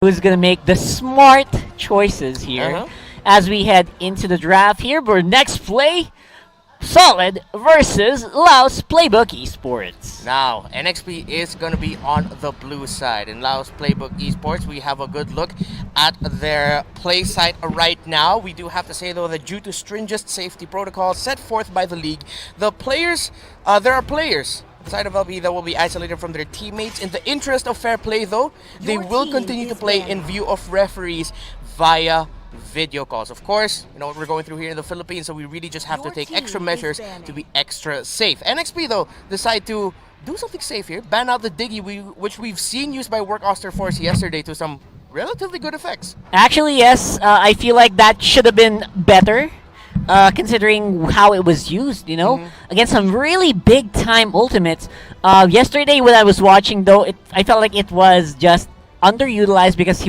who's going to make the smart choices here as we head into the draft here. But next play, Solid versus Laos Playbook Esports. Now, NXP is going to be on the blue side. In Laos Playbook Esports, we have a good look at their play site right now. We do have to say, though, that due to stringent safety protocols set forth by the league, there are players inside of LP that will be isolated from their teammates. In the interest of fair play, though, they will continue to play in view of referees via video calls. Of course, you know what we're going through here in the Philippines, so we really just have to take extra measures to be extra safe. NXP, though, decide to do something safe here, ban out the Diggy, which we've seen used by Work Oster Force yesterday to some relatively good effects. Actually, yes, I feel like that should have been better. Considering how it was used, against some really big time ultimates. Yesterday when I was watching, though, I felt like it was just underutilized because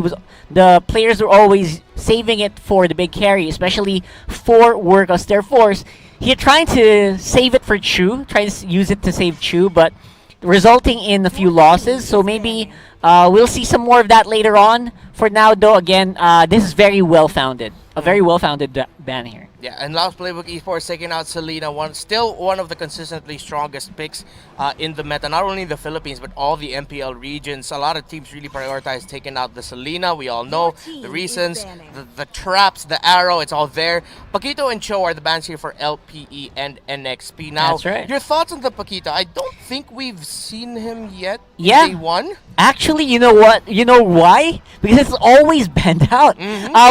the players were always saving it for the big carry, especially for Work Auster Force. He trying to save it for Chu, trying to use it to save Chu, but resulting in a few losses. So maybe we'll see some more of that later on. For now, though, again, this is very well-founded. A very well-founded ban here. Yeah, and Laos Playbook Esports taking out Selena, still one of the consistently strongest picks in the meta, not only in the Philippines, but all the MPL regions. A lot of teams really prioritize taking out the Selena. We all know the reasons, the traps, the arrow, it's all there. Paquito and Cho are the bans here for LPE and NXP. Now, that's right. Your thoughts on the Paquito? I don't think we've seen him yet. Yeah. Day one. Actually, you know what? You know why? Because it's always banned out.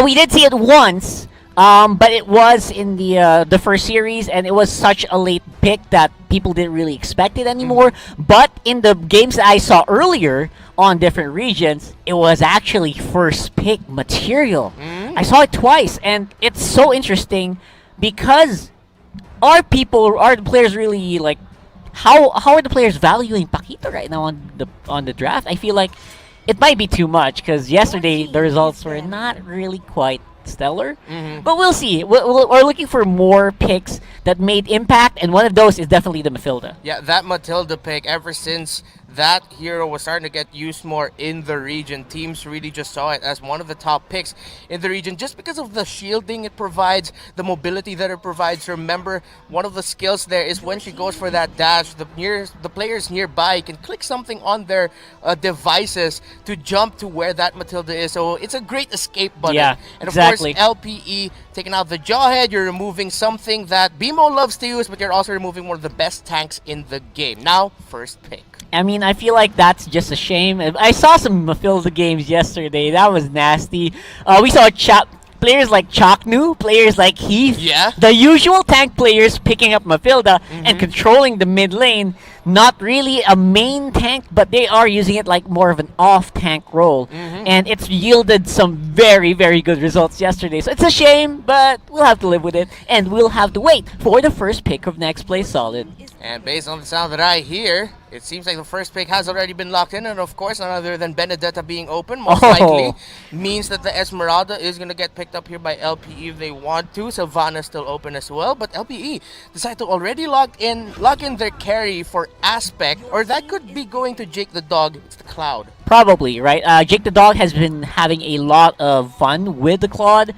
We did see it once. But it was in the first series, and it was such a late pick that people didn't really expect it anymore. But in the games that I saw earlier on different regions, it was actually first pick material. I saw it twice, and it's so interesting because are the players really like? How are the players valuing Paquito right now on the draft? I feel like it might be too much because yesterday the results were not really quite stellar, but we'll see. We're looking for more picks that made impact, and one of those is definitely the Matilda. Yeah, that Matilda pick, ever since that hero was starting to get used more in the region, teams really just saw it as one of the top picks in the region just because of the shielding it provides, the mobility that it provides. Remember, one of the skills there is when she goes for that dash, the players nearby can click something on their devices to jump to where that Matilda is. So it's a great escape button. Yeah, and of exactly. course, LPE taking out the Jawhead, you're removing something that BMO loves to use, but you're also removing one of the best tanks in the game. Now, first pick. I mean, I feel like that's just a shame. I saw some Matilda games yesterday. That was nasty. We saw players like Chaknu, players like Heath, the usual tank players picking up Matilda and controlling the mid lane. Not really a main tank, but they are using it like more of an off-tank role. And it's yielded some very, very good results yesterday. So it's a shame, but we'll have to live with it. And we'll have to wait for the first pick of next play Solid. And based on the sound that I hear, it seems like the first pick has already been locked in. And of course, none other than Benedetta being open, most likely means that the Esmeralda is going to get picked up here by LPE if they want to. Sylvana's still open as well. But LPE decide to already lock in their carry for Aspect, or that could be going to Jake the Dog. It's the Cloud. Probably, right? Jake the Dog has been having a lot of fun with the Claude.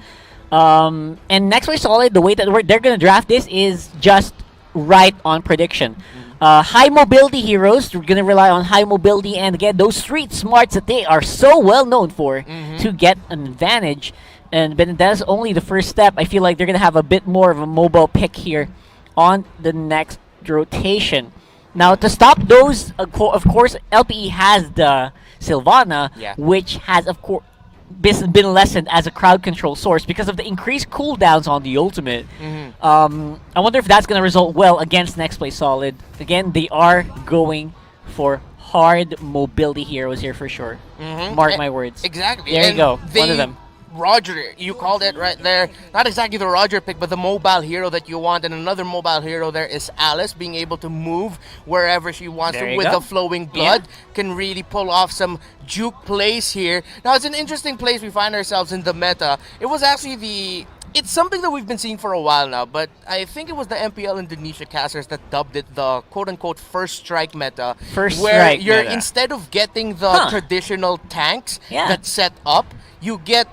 And next play Solid, the way that they're going to draft this is just right on prediction. High mobility heroes, we're going to rely on high mobility and again those street smarts that they are so well known for to get an advantage. And Benedetta's only the first step. I feel like they're going to have a bit more of a mobile pick here on the next rotation. Now, to stop those, of course, LPE has the Sylvana, which has, of course, been lessened as a crowd control source because of the increased cooldowns on the ultimate. I wonder if that's going to result well against next play Solid. Again, they are going for hard mobility heroes here for sure. Mark my words. Exactly. There you go. One of them. Roger, you called it right there. Not exactly the Roger pick, but the mobile hero that you want. And another mobile hero there is Alice, being able to move wherever she wants to with the flowing blood. Can really pull off some juke plays here. Now, it's an interesting place we find ourselves in the meta. It was actually the It's something that we've been seeing for a while now, but I think it was the MPL Indonesia casters that dubbed it the quote-unquote first strike meta, First where strike you're meta. instead of getting the Huh. traditional tanks Yeah. that set up, you get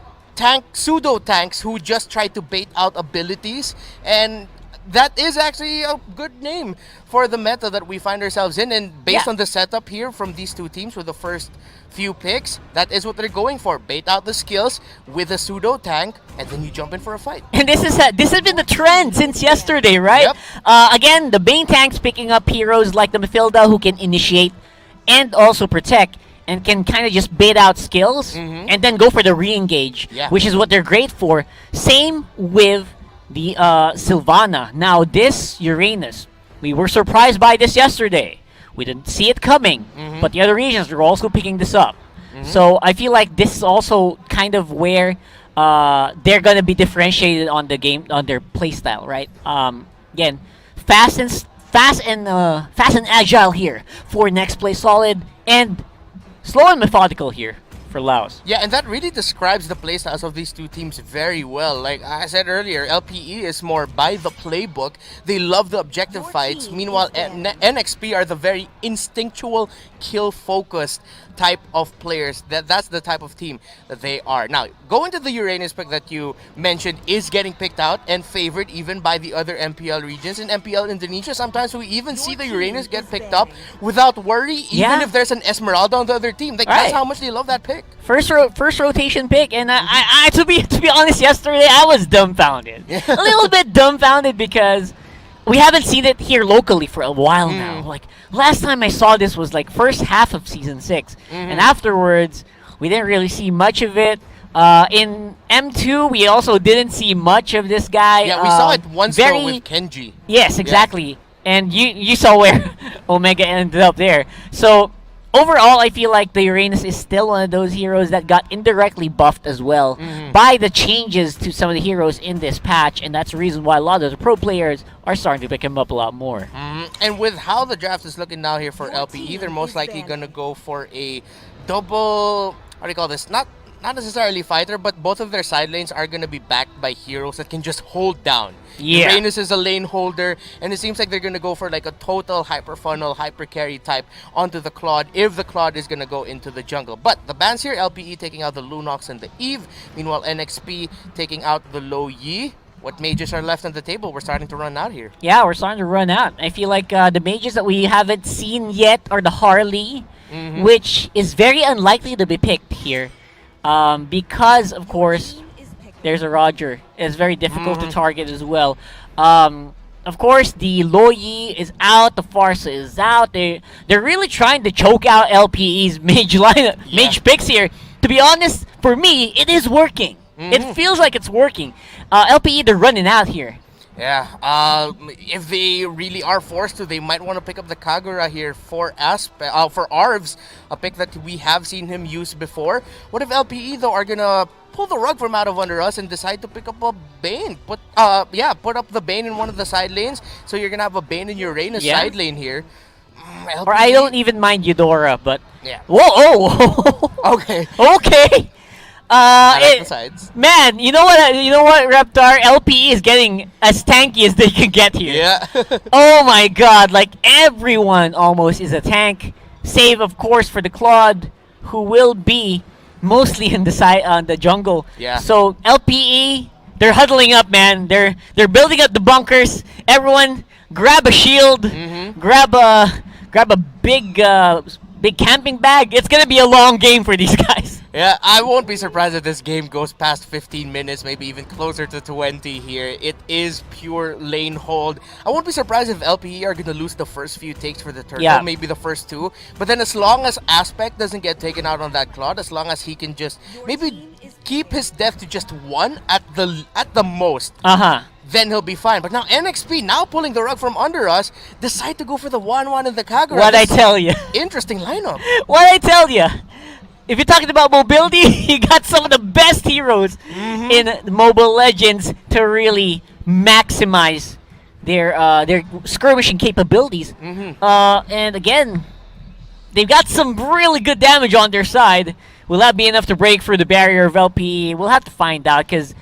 pseudo tanks who just try to bait out abilities, and that is actually a good name for the meta that we find ourselves in. And based Yeah. on the setup here from these two teams with the first few picks, that is what they're going for. Bait out the skills with a pseudo tank, and then you jump in for a fight. And this has been the trend since yesterday, right? Yep. Again, the Bane tanks picking up heroes like the Mathilda who can initiate and also protect and can kind of just bait out skills and then go for the re-engage, Yeah. which is what they're great for. Same with the Sylvana. Now this Uranus, we were surprised by this yesterday. We didn't see it coming, but the other regions are also picking this up. So I feel like this is also kind of where they're gonna be differentiated on the game, on their playstyle, right? Again, fast and agile here for next play solid, and slow and methodical here for Laos. Yeah, and that really describes the playstyles of these two teams very well. Like I said earlier, LPE is more by the playbook. They love the objective fights. Meanwhile, NXP are the very instinctual, kill-focused type of players. That's the type of team that they are. Now, going to the Uranus pick that you mentioned is getting picked out and favored even by the other MPL regions. In MPL Indonesia, sometimes we even see the Uranus get picked up without worry, even Yeah. if there's an Esmeralda on the other team. Like, Right. that's how much they love that pick. First rotation pick, and I to be honest, yesterday I was dumbfounded, a little bit dumbfounded because we haven't seen it here locally for a while now. Like last time I saw this was like first half of season 6, and afterwards we didn't really see much of it. In M2, we also didn't see much of this guy. Yeah, we saw it once though very with Kenji. Yes, exactly. And you saw where Omega ended up there. So overall, I feel like the Uranus is still one of those heroes that got indirectly buffed as well by the changes to some of the heroes in this patch, and that's the reason why a lot of the pro players are starting to pick him up a lot more. And with how the draft is looking now here for LPE, they're most likely gonna go for a double. What do you call this? Not necessarily fighter, but both of their side lanes are gonna be backed by heroes that can just hold down. Yeah. Uranus is a lane holder, and it seems like they're gonna go for like a total hyper funnel, hyper carry type onto the Claude if the Claude is gonna go into the jungle. But the bans here, LPE taking out the Lunox and the Eve, meanwhile NXP taking out the Lo Yi. What mages are left on the table? We're starting to run out here. Yeah, we're starting to run out. I feel like the mages that we haven't seen yet are the Harley, which is very unlikely to be picked here. Because, of course, there's a Roger. It's very difficult to target as well. Of course, the Loyi is out. The Farsa is out. They're really trying to choke out LPE's mage lineup, mage picks here. To be honest, for me, it is working. It feels like it's working. LPE, they're running out here. Yeah, if they really are forced to, they might want to pick up the Kagura here for for Arvs, a pick that we have seen him use before. What if LPE though are gonna pull the rug from out of under us and decide to pick up a Bane? Put up the Bane in one of the side lanes, so you're gonna have a Bane in your Uranus side lane here. Or I don't even mind Eudora, but Yeah. whoa, oh, Okay. okay. I like the sides. Man, you know what? You know what, Reptar? LPE is getting as tanky as they can get here. Yeah. Oh my God! Like everyone almost is a tank, save of course for the Claude, who will be mostly in the side on the jungle. Yeah. So LPE, they're huddling up, man. They're building up the bunkers. Everyone, grab a shield, grab a big camping bag. It's gonna be a long game for these guys. Yeah, I won't be surprised if this game goes past 15 minutes, maybe even closer to 20 here. It is pure lane hold. I won't be surprised if LPE are going to lose the first few takes for the turtle, maybe the first two. But then as long as Aspect doesn't get taken out on that Claude, as long as he can just maybe keep his death to just one at the most, then he'll be fine. But now NXP, now pulling the rug from under us, decide to go for the 1-1 in the Kagura. What I tell you? Interesting lineup. What I tell you? If you're talking about mobility, you got some of the best heroes in Mobile Legends to really maximize their skirmishing capabilities. And again, they've got some really good damage on their side. Will that be enough to break through the barrier of LPE? We'll have to find out, because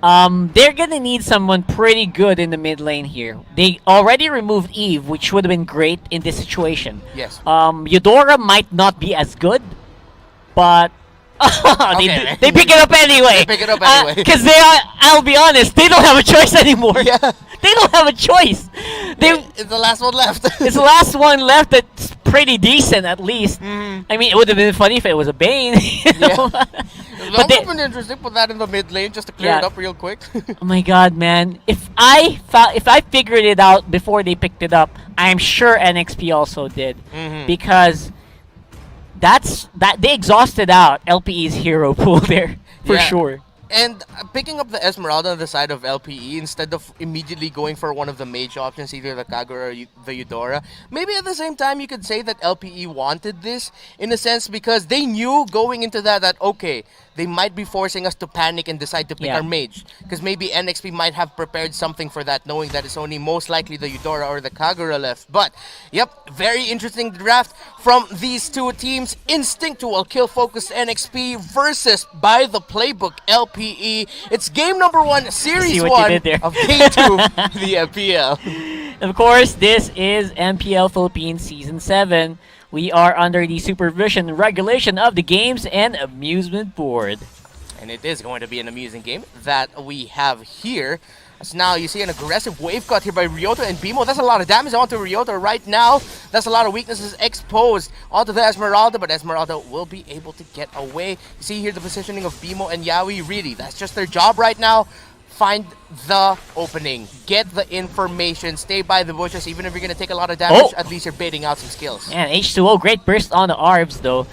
They're gonna need someone pretty good in the mid lane here. They already removed Eve, which would have been great in this situation. Yes. Eudora might not be as good, but Okay. they pick it up anyway. They pick it up anyway. Because I'll be honest, they don't have a choice anymore. Yeah. They don't have a choice. It's the last one left. It's the last one left that's pretty decent at least. Mhm. I mean, it would have been funny if it was a Bane. You know? That But would they, have been interesting. Put that in the mid lane just to clear Yeah. it up real quick. oh my god, man! If I figured it out before they picked it up, I'm sure NXP also did Mhm. because that they exhausted out LPE's hero pool there for Yeah. sure. And picking up the Esmeralda on the side of LPE instead of immediately going for one of the mage options, either the Kagura or the Eudora, maybe at the same time you could say that LPE wanted this in a sense because they knew going into that okay, they might be forcing us to panic and decide to pick Yeah. our mage because maybe NXP might have prepared something for that, knowing that it's only most likely the Eudora or the Kagura left. But yep, very interesting draft from these two teams. Instinctual kill focused NXP versus by the playbook LPE. It's game number 1, series See what you 1 did there. of game 2, the MPL. Of course, this is MPL Philippines Season 7. We are under the supervision and regulation of the Games and Amusement Board. And it is going to be an amusing game that we have here. As now you see an aggressive wave cut here by Ryota and Bimo. That's a lot of damage onto Ryota right now. That's a lot of weaknesses exposed onto the Esmeralda, but Esmeralda will be able to get away. You see here the positioning of Bimo and Yaoi. Really, that's just their job right now. Find the opening, get the information, stay by the bushes. Even if you're going to take a lot of damage, Oh. at least you're baiting out some skills. And H2WO, great burst on the ARBs though.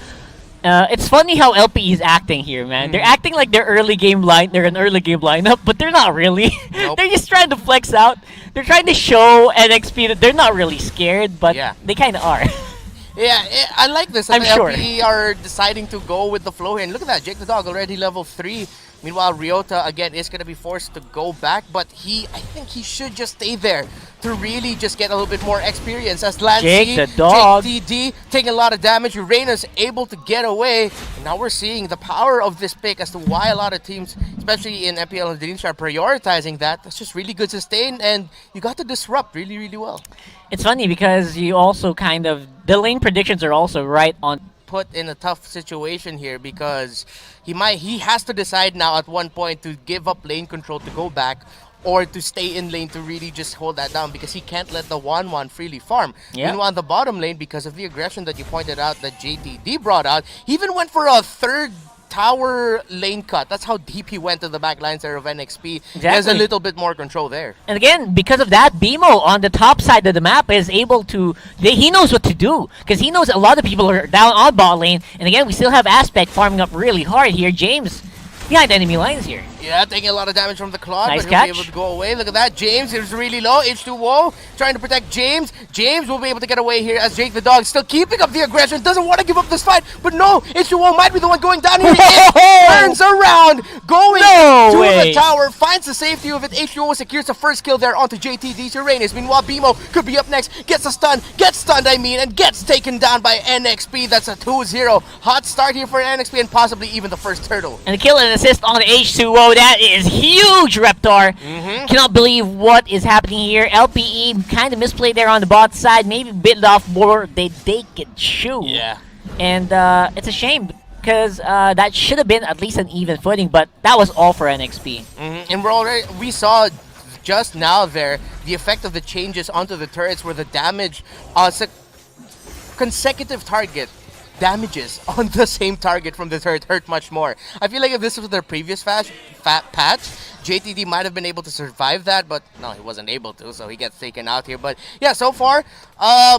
It's funny how LPE is acting here, man. They're acting like they're an early game lineup, but they're not really. Nope. They're just trying to flex out. They're trying to show NXP that they're not really scared, but Yeah. they kind of are. Yeah, I like this. I'm the sure. LPE are deciding to go with the flow here. And look at that, Jake the Dog already level 3. Meanwhile, Ryota, again, is going to be forced to go back. But I think he should just stay there to really just get a little bit more experience. As Lancy, Jake the Dog. Jake TD, taking a lot of damage. Uranus able to get away. And now we're seeing the power of this pick as to why a lot of teams, especially in MPL and Dreamstar, are prioritizing that. That's just really good sustain. And you got to disrupt really, really well. It's funny because you also the lane predictions are also right on. Put in a tough situation here because he has to decide now at one point to give up lane control to go back or to stay in lane to really just hold that down because he can't let the 1-1 freely farm. Yeah. Meanwhile, on the bottom lane, because of the aggression that you pointed out that JTD brought out, he even went for a third tower lane cut. That's how deep he went to the back lines there of NXP. He has a Exactly. little bit more control there. And again, because of that, Bimo on the top side of the map is able to. He knows what to do because he knows a lot of people are down on bot lane. And again, we still have Aspect farming up really hard here. James behind enemy lines here. Yeah, taking a lot of damage from the Claw, Nice but he'll be catch. able to go away. Look at that. James is really low. H2WO trying to protect James. James will be able to get away here as Jake the Dog still keeping up the aggression. Doesn't want to give up this fight, but no, H2WO might be the one going down here. It turns around, going No to way. the tower, finds the safety of it. H2WO secures the first kill there onto JTD's Uranus. Meanwhile, Bimo could be up next. Gets a stun, gets stunned, and gets taken down by NXP. That's a 2-0. Hot start here for NXP and possibly even the first turtle. And the kill and assist on the H2O. That is huge, Reptar. Cannot believe what is happening here. LPE kind of misplayed there on the bot side. Maybe bit off more they can chew. Yeah. And it's a shame because that should have been at least an even footing, but that was all for NXP. And we saw just now there the effect of the changes onto the turrets where the damage consecutive target damages on the same target from the turret hurt much more. I feel like if this was their previous patch, JTD might have been able to survive that, but no, he wasn't able to, so he gets taken out here. But yeah, so far,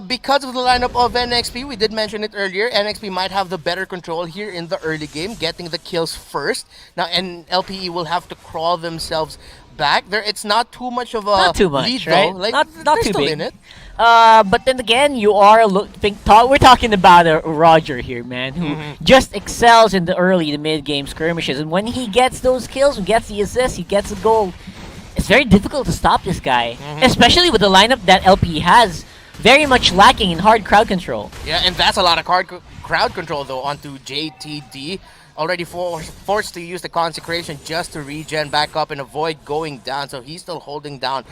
because of the lineup of NXP, we did mention it earlier, NXP might have the better control here in the early game, getting the kills first. Now, and LPE will have to crawl themselves back. It's not too much of a Not too much, lead, right? though. Like, Not they're too still big. in it. But then again, you are we're talking about a Roger here, man, who just excels in the early to mid game skirmishes, and when he gets those kills, he gets the assists, he gets a goal. It's very difficult to stop this guy, especially with the lineup that LP has, very much lacking in hard crowd control. Yeah, and that's a lot of crowd control though onto JTD. already forced to use the consecration just to regen back up and avoid going down. So he's still holding down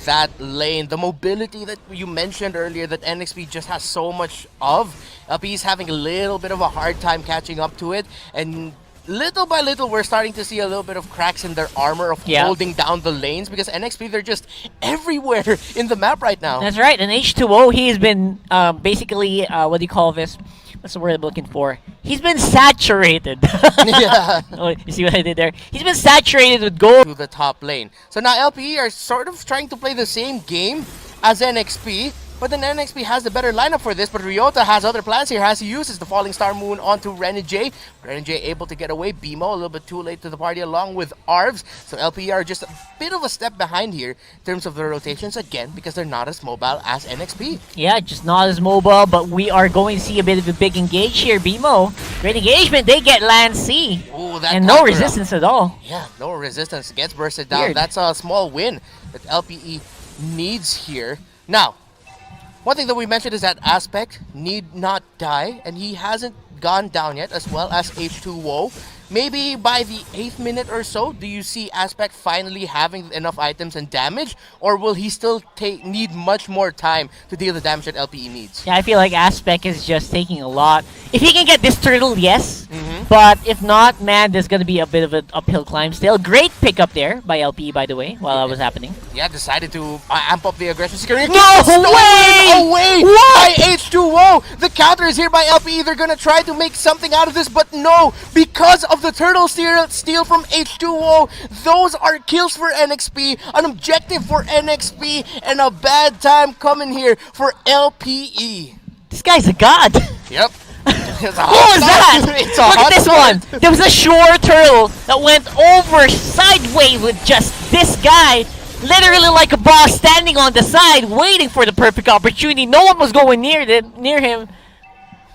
that lane. The mobility that you mentioned earlier that NXP just has so much of, LP's having a little bit of a hard time catching up to it. And little by little, we're starting to see a little bit of cracks in their armor of holding down the lanes because NXP, they're just everywhere in the map right now. That's right. And H2WO, he's been basically, what do you call this? What's the word I'm looking for? He's been saturated. Yeah. Oh, you see what I did there? He's been saturated with gold. To the top lane. So now LPE are sort of trying to play the same game as NXP, but then NXP has the better lineup for this, but Ryota has other plans here as he uses the Falling Star Moon onto Renijay. Renijay able to get away. BMO a little bit too late to the party along with Arvs. So LPE are just a bit of a step behind here in terms of the rotations again because they're not as mobile as NXP. Yeah, just not as mobile, but we are going to see a bit of a big engage here. BMO, great engagement. They get land C. Ooh, that and no resistance at all. Yeah, no resistance. Gets bursted down. Weird. That's a small win that LPE needs here. Now, one thing that we mentioned is that Aspect need not die, and he hasn't gone down yet, as well as H2WO. Maybe by the 8th minute or so, do you see Aspect finally having enough items and damage, or will he still need much more time to deal the damage that LPE needs? Yeah, I feel like Aspect is just taking a lot. If he can get this turtle, yes. But if not, man, there's going to be a bit of an uphill climb still. Great pickup there by LPE, by the way, while that was happening. Yeah, decided to amp up the aggression. Security. No way! Away by H2WO. The counter is here by LPE. They're going to try to make something out of this, but no, because of the turtle steal from H2WO, those are kills for NXP, an objective for NXP, and a bad time coming here for LPE. This guy's a god. Yep. What was that? Look at this one. There was a shore turtle that went over sideways with just this guy. Literally like a boss standing on the side waiting for the perfect opportunity. No one was going near him.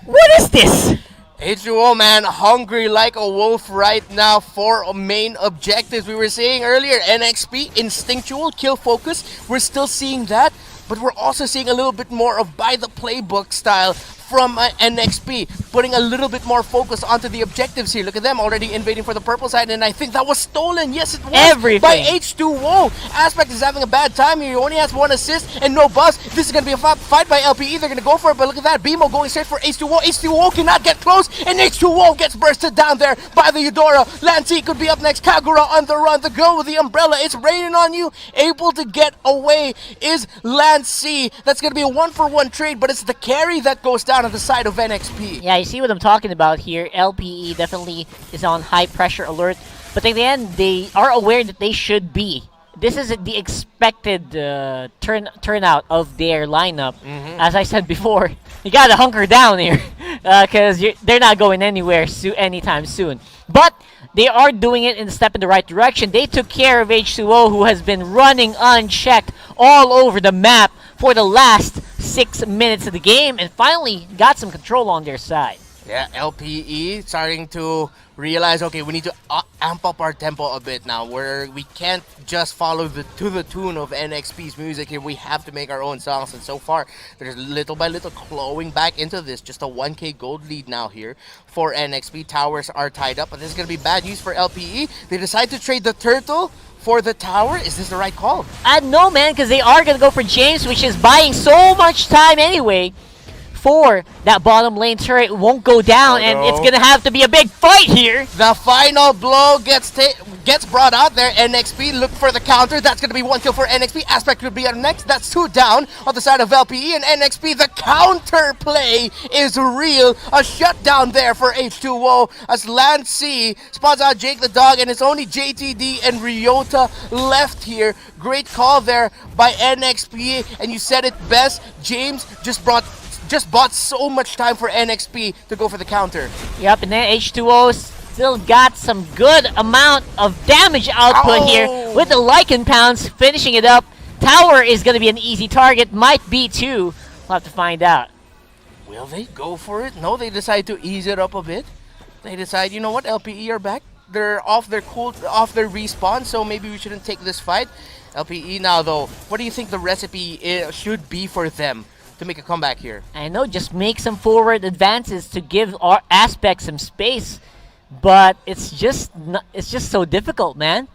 What is this? H2WO, man, hungry like a wolf right now for main objectives. We were saying earlier, NXP, instinctual, kill focus. We're still seeing that, but we're also seeing a little bit more of by the playbook style from NXP, putting a little bit more focus onto the objectives here. Look at them already invading for the purple side, and I think that was stolen. Yes, it was. Everything. By H2WO. Aspect is having a bad time here. He only has 1 assist and no buffs. This is going to be a fight by LPE. They're going to go for it, but look at that. BMO going straight for H2WO. H2WO cannot get close, and H2WO gets bursted down there by the Eudora. Lancy could be up next. Kagura on the run. The girl with the umbrella. It's raining on you. Able to get away is Lancy. That's going to be a 1-for-1 trade, but it's the carry that goes down on the side of NXP. Yeah, you see what I'm talking about here. LPE definitely is on high pressure alert, but in the end, they are aware that they should be. This is the expected turnout of their lineup. As I said before, you gotta hunker down here because they're not going anywhere anytime soon. But they are doing it in a step in the right direction. They took care of H2WO, who has been running unchecked all over the map for the last 6 minutes of the game, and finally got some control on their side. Yeah, LPE starting to realize, okay, we need to amp up our tempo a bit now. We can't just follow to the tune of NXP's music here. We have to make our own songs, and so far, there's little by little clawing back into this. Just a 1k gold lead now here for NXP. Towers are tied up, but this is going to be bad news for LPE. They decide to trade the turtle for the tower. Is this the right call? No, man, because they are going to go for James, which is buying so much time anyway. For that bottom lane turret won't go down, and it's gonna have to be a big fight here. The final blow gets brought out there. NXP look for the counter. That's gonna be 1 kill for NXP. Aspect could be up next. That's 2 down on the side of LPE and NXP. The counter play is real. A shutdown there for H2WO as Lancy spots out Jake the dog, and it's only JTD and Ryota left here. Great call there by NXP, and you said it best. James just bought so much time for NXP to go for the counter. Yep, and then H2O still got some good amount of damage output here with the Lycan Pounds finishing it up. Tower is going to be an easy target, might be too. We'll have to find out. Will they go for it? No, they decide to ease it up a bit. They decide, you know what, LPE are back. They're off their respawn, so maybe we shouldn't take this fight. LPE now, though, what do you think the recipe should be for them to make a comeback here? I know, just make some forward advances to give our Aspect some space. but it's just so difficult, man.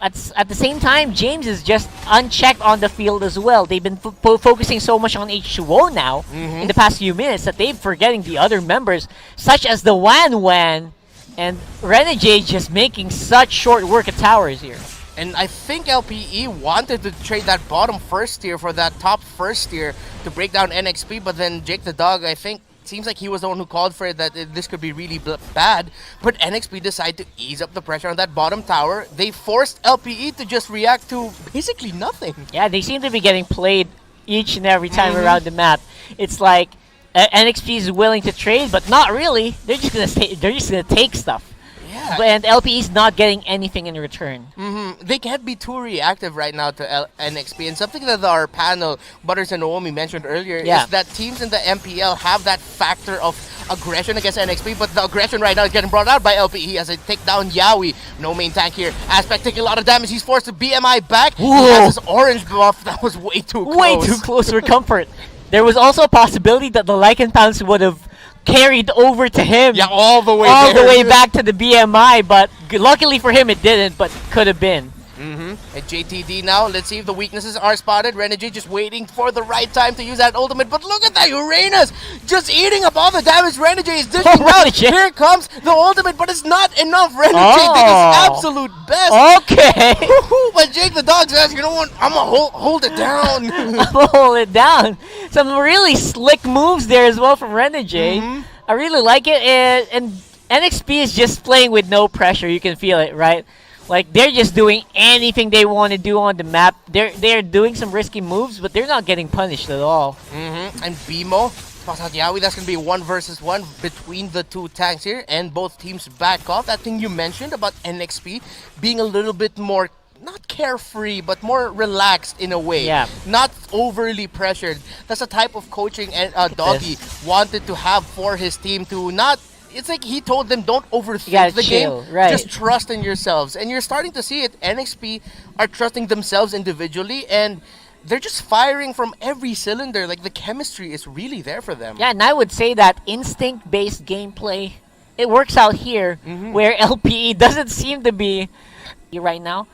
At the same time, James is just unchecked on the field as well. They've been focusing so much on H2WO now in the past few minutes that they're forgetting the other members, such as the Wan Wan and Renegade, just making such short work of towers here. And I think LPE wanted to trade that bottom first tier for that top first tier to break down NXP, but then Jake the Dog, I think, seems like he was the one who called for it, that this could be really bad. But NXP decided to ease up the pressure on that bottom tower. They forced LPE to just react to basically nothing. Yeah, they seem to be getting played each and every time around the map. It's like NXP is willing to trade, but not really. They're just gonna take stuff. Yeah. And LPE is not getting anything in return. They can't be too reactive right now to NXP. And something that our panel, Butters and Naomi, mentioned earlier is that teams in the MPL have that factor of aggression against NXP, but the aggression right now is getting brought out by LPE as they take down Yawi. No main tank here. Aspect taking a lot of damage. He's forced to BMI back. Whoa. He has his orange buff. That was way too close. Way too close for comfort. There was also a possibility that the Lycan Pounce would have carried over to him. Yeah, all the way all there. the way back to the BMI, but luckily for him it didn't, but could have been. And JTD now, let's see if the weaknesses are spotted. Renegade just waiting for the right time to use that ultimate, but look at that, Uranus just eating up all the damage. Renegade is dishing out. Here comes the ultimate, but it's not enough. Renegade did his absolute best. Okay. But Jake the Dog says, you know what, I'm gonna hold it down. I'm gonna hold it down. Some really slick moves there as well from Renegade. I really like it, and NXP is just playing with no pressure. You can feel it, right? Like, they're just doing anything they want to do on the map. They're doing some risky moves, but they're not getting punished at all. And Bimo, Yawi, that's going to be 1 versus 1 between the two tanks here, and both teams back off. That thing you mentioned about NXP being a little bit more, not carefree, but more relaxed in a way. Yeah. Not overly pressured. That's the type of coaching Doggy wanted to have for his team to not... It's like he told them, don't overthink the chill, game. right. Just trust in yourselves. And you're starting to see it. NXP are trusting themselves individually, and they're just firing from every cylinder. Like, the chemistry is really there for them. Yeah, and I would say that instinct-based gameplay, it works out here, where LPE doesn't seem to be right now.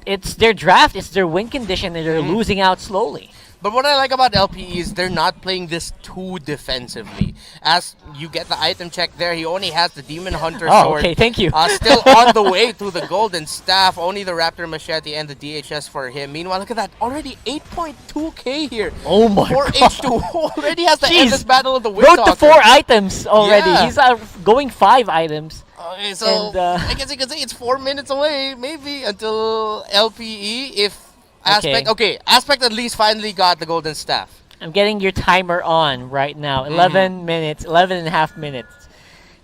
It's their draft, it's their win condition, and they're losing out slowly. But what I like about LPE is they're not playing this too defensively. As you get the item check there, he only has the Demon Hunter sword. Okay, thank you. Still on the way to the Golden Staff. Only the Raptor Machete and the DHS for him. Meanwhile, look at that. Already 8.2k here. Oh my for god. H2WO. Already has the endless battle of the Road to Windtalker. 4 items already. Yeah. He's going 5 items. Okay, so And, I guess you can say it's 4 minutes away, maybe, until LPE, if Aspect... Okay, Aspect at least finally got the Golden Staff. I'm getting your timer on right now. 11 minutes, 11 and a half minutes.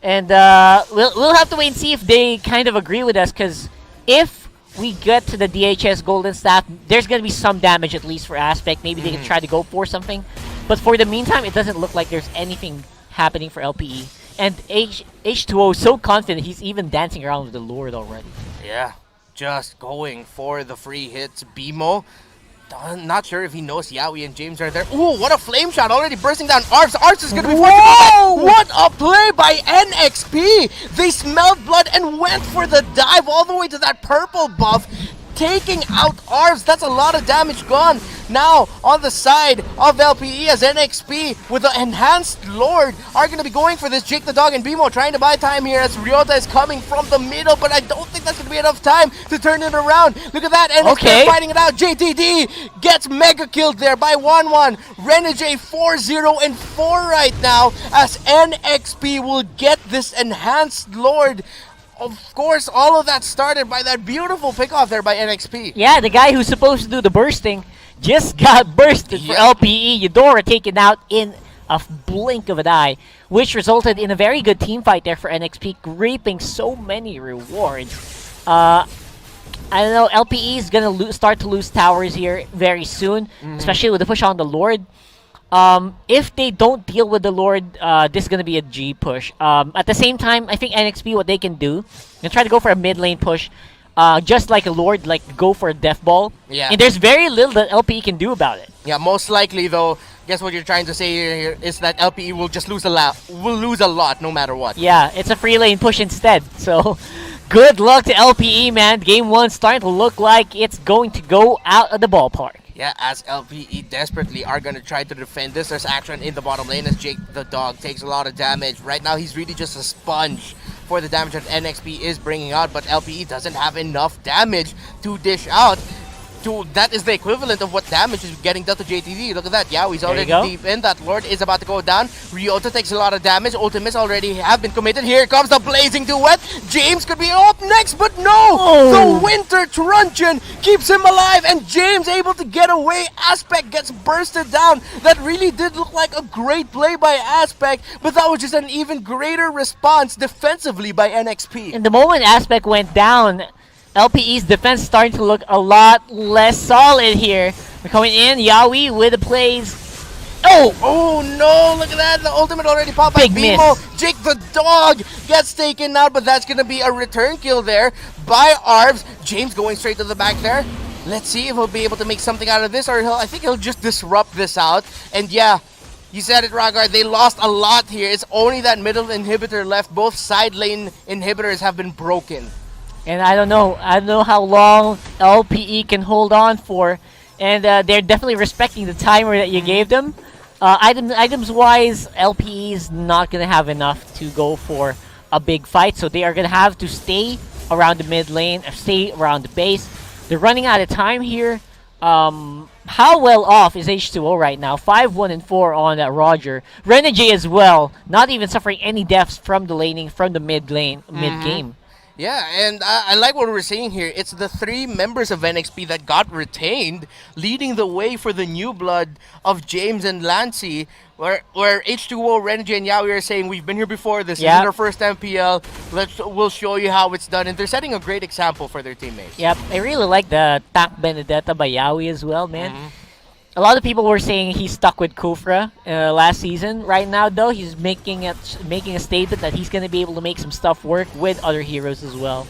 And we'll have to wait and see if they kind of agree with us, because if we get to the DHS Golden Staff, there's going to be some damage at least for Aspect. Maybe they can try to go for something. But for the meantime, it doesn't look like there's anything happening for LPE. And H2WO is so confident, he's even dancing around with the Lord already. Yeah, just going for the free hits. Bimo, not sure if he knows Yawi and James are there. Ooh, what a flame shot, already bursting down Arps. Arps is going to be forced to come back. What a play by NXP. They smelled blood and went for the dive all the way to that purple buff, taking out Arps. That's a lot of damage gone. Now, on the side of LPE as NXP with the Enhanced Lord are going to be going for this. Jake the Dog and Bimo trying to buy time here as Ryota is coming from the middle, but I don't think that's going to be enough time to turn it around. Look at that, NXP fighting it out. JTD gets mega killed there by 1-1. Renegade 4-0 and 4 right now as NXP will get this Enhanced Lord. Of course, all of that started by that beautiful pickoff there by NXP. Yeah, the guy who's supposed to do the bursting just got bursted for LPE. Eudora taken out in a blink of an eye, which resulted in a very good team fight there for NXP, reaping so many rewards. I don't know, LPE is going to start to lose towers here very soon, especially with the push on the Lord. If they don't deal with the Lord, this is going to be a G push. At the same time, I think NXP, what they can do, they try to go for a mid lane push, just like a Lord, like go for a death ball. Yeah. And there's very little that LPE can do about it. Yeah, most likely though, Guess what you're trying to say here is that LPE will just lose a lot. Will lose a lot no matter what. Yeah, it's a free lane push instead. So, good luck to LPE, man. Game 1 starting to look like it's going to go out of the ballpark. Yeah, as LPE desperately are going to try to defend this. There's action in the bottom lane as Jake the dog takes a lot of damage. Right now, he's really just a sponge for the damage that NXP is bringing out, but LPE doesn't have enough damage to dish out. That is the equivalent of what damage is getting dealt to JTD. Look at that. Yeah, he's already deep in. That Lord is about to go down. Ryota takes a lot of damage. Ultimates already have been committed. Here comes the blazing duet. James could be up next, but no! Oh. The Winter Truncheon keeps him alive, and James able to get away. Aspect gets bursted down. That really did look like a great play by Aspect, but that was just an even greater response defensively by NXP. And the moment Aspect went down, LPE's defense starting to look a lot less solid here. We're coming in, Yaoi with the plays. Oh! Oh no, look at that. The ultimate already popped by Big BMO. miss. Jake the dog gets taken out, but that's going to be a return kill there by Arbs. James going straight to the back there. Let's see if he'll be able to make something out of this, or I think he'll just disrupt this out. And yeah, you said it, Ragar. They lost a lot here. It's only that middle inhibitor left. Both side lane inhibitors have been broken. And I don't know how long LPE can hold on for. And they're definitely respecting the timer that you gave them. Items wise, LPE is not going to have enough to go for a big fight. So they are going to have to stay around the mid lane, or stay around the base. They're running out of time here. How well off is H2WO right now? 5-1-4 on Roger. Renegade as well, not even suffering any deaths from the laning, from the mid lane, mid game. Yeah, and I like what we're seeing here. It's the 3 members of NXP that got retained, leading the way for the new blood of James and Lancey, where H2WO, Renegade, and Yaoi are saying, we've been here before, this isn't our first MPL, we'll show you how it's done, and they're setting a great example for their teammates. Yep, I really like the Tac Benedetta by Yaoi as well, man. A lot of people were saying he's stuck with Kufra last season. Right now, though, he's making a statement that he's going to be able to make some stuff work with other heroes as well.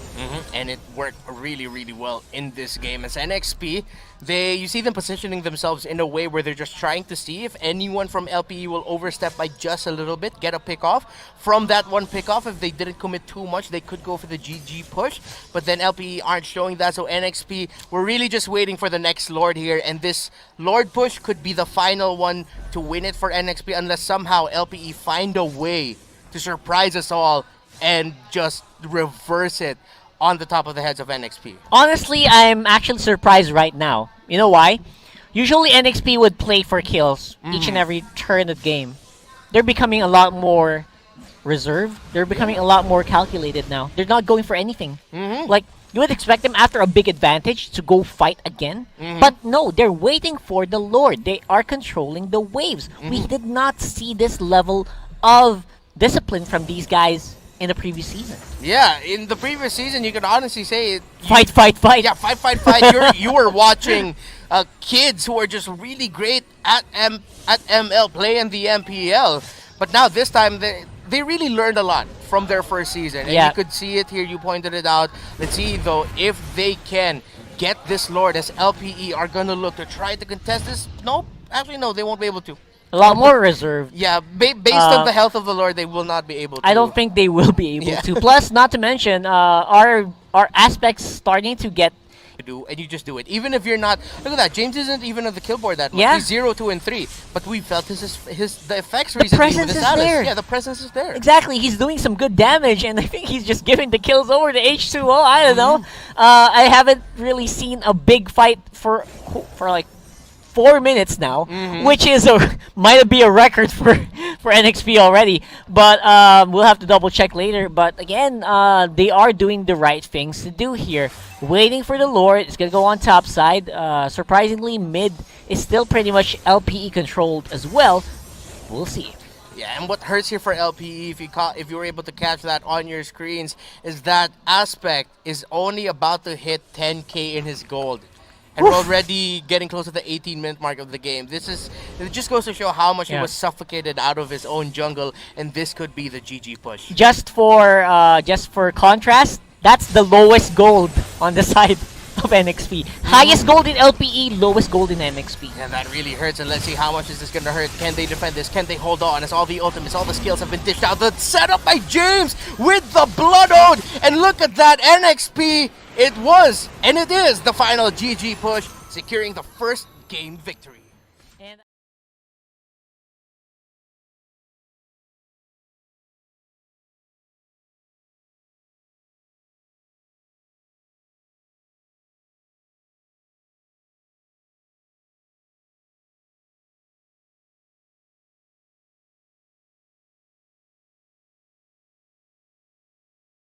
And it worked really, really well in this game. As NXP, you see them positioning themselves in a way where they're just trying to see if anyone from LPE will overstep by just a little bit, get a pick off. From that one pick off, if they didn't commit too much, they could go for the GG push. But then LPE aren't showing that, so NXP, we're really just waiting for the next Lord here. And this Lord push could be the final one to win it for NXP, unless somehow LPE find a way to surprise us all and just reverse it on the top of the heads of NXP. Honestly, I'm actually surprised right now. You know why? Usually NXP would play for kills each and every turn of game. They're becoming a lot more reserved. They're becoming a lot more calculated now. They're not going for anything. Like, you would expect them after a big advantage to go fight again. But no, they're waiting for the Lord. They are controlling the waves. We did not see this level of discipline from these guys in the previous season. Yeah, in the previous season, you could honestly say Fight, fight, fight. Yeah, fight. You were watching kids who are just really great at ML play in the MPL. But now this time, they really learned a lot from their first season. And you could see it here, you pointed it out. Let's see, though, if they can get this Lord, as LPE are going to look to try to contest this. Nope, actually, no, they won't be able to. A lot more reserved. Yeah, based on the health of the Lord, they will not be able to. I don't think they will be able to. Plus, not to mention, our aspects starting to get... And you just do it. Even if you're not... Look at that, James isn't even on the kill board that much. Yeah. He's 0, 2, and 3. But we felt the effects The recently presence with is the status. there. Yeah, the presence is there. Exactly, he's doing some good damage, and I think he's just giving the kills over to H2WO. I don't know. I haven't really seen a big fight for like 4 minutes now, which is might be a record for NXP already. But we'll have to double check later. But again, they are doing the right things to do here. Waiting for the Lord. It's gonna go on top side. Surprisingly, mid is still pretty much LPE controlled as well. We'll see. Yeah, and what hurts here for LPE, if you were able to catch that on your screens, is that Aspect is only about to hit 10k in his gold. And we're already getting close to the 18-minute mark of the game. It just goes to show how much he was suffocated out of his own jungle, and this could be the GG push. Just for contrast, that's the lowest gold on the side of NXP. Highest gold in LPE, lowest gold in NXP. And that really hurts, and let's see how much is this going to hurt. Can they defend this? Can they hold on as all the ultimates, all the skills have been dished out? The setup by James with the Blood Ode, and look at that, NXP, it was, and it is the final GG push, securing the first game victory.